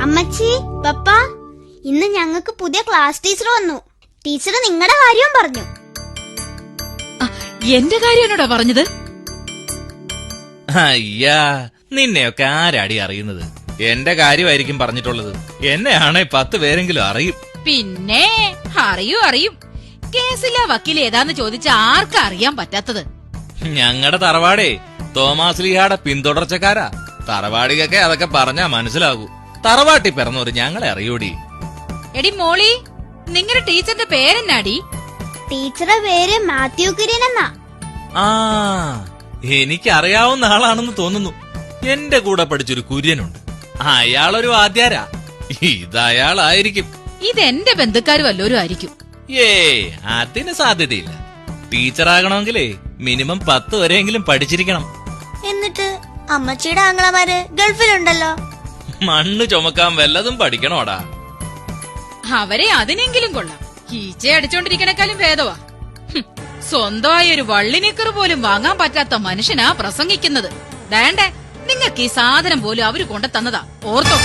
അമ്മച്ചി, പപ്പ, ഇന്ന് ഞങ്ങൾക്ക് പുതിയ ക്ലാസ് ടീച്ചർ വന്നു. ടീച്ചർ നിങ്ങളുടെ കാര്യവും പറഞ്ഞു. എന്റെ കാര്യമാണോടാ പറഞ്ഞത്? അയ്യാ, നിന്നെയൊക്കെ ആരാടി അറിയുന്നത്? എന്റെ കാര്യമായിരിക്കും പറഞ്ഞിട്ടുള്ളത്. എന്നെയാണെ 10 പേരെങ്കിലും അറിയും. പിന്നെ അറിയും. കേസിലെ വക്കീൽ ഏതാന്ന് ചോദിച്ച ആർക്കാ അറിയാൻ പറ്റാത്തത്? ഞങ്ങളുടെ തറവാടേ തോമാസ്ലിഹാടെ പിന്തുടർച്ചക്കാരാ. തറവാടികൊക്കെ അതൊക്കെ പറഞ്ഞാ മനസ്സിലാകൂ. തറവാട്ടി പിറന്നോര് ഞങ്ങളെ അറിയൂടി. എടി മോളി, നിങ്ങളുടെ ടീച്ചറിന്റെ പേരെന്നാടി? ടീച്ചറുടെ പേര് മാത്യു കുര്യൻ എന്നാ. ആ, എനിക്കറിയാവുന്ന ആളാണെന്ന് തോന്നുന്നു. എന്റെ കൂടെ പഠിച്ചൊരു കുര്യനുണ്ട്. അയാളൊരു വാദ്യാരാ. ഇതയാളായിരിക്കും. ഇതെന്റെ ബന്ധുക്കാര് വല്ലോരും ആയിരിക്കും. അതിന് സാധ്യതയില്ല. ടീച്ചറാകണമെങ്കിലേ മിനിമം 10 വരെയെങ്കിലും പഠിച്ചിരിക്കണം. എന്നിട്ട് അമ്മച്ചിയുടെ ആങ്ങളമാര് ഗൾഫിലുണ്ടല്ലോ. മണ്ണ് ചുമക്കാൻ വല്ലതും പഠിക്കണോടാ. അവരെ അതിനെങ്കിലും കൊള്ളാം. ഈച്ച അടിച്ചോണ്ടിരിക്കണേക്കാളും ഭേദവാ. സ്വന്തമായ ഒരു വള്ളിനിക്കർ പോലും വാങ്ങാൻ പറ്റാത്ത മനുഷ്യനാ പ്രസംഗിക്കുന്നത്. വേണ്ടേ, നിങ്ങൾക്ക് ഈ സാധനം പോലും അവര് കൊണ്ടു തന്നതാ, ഓർത്തോ?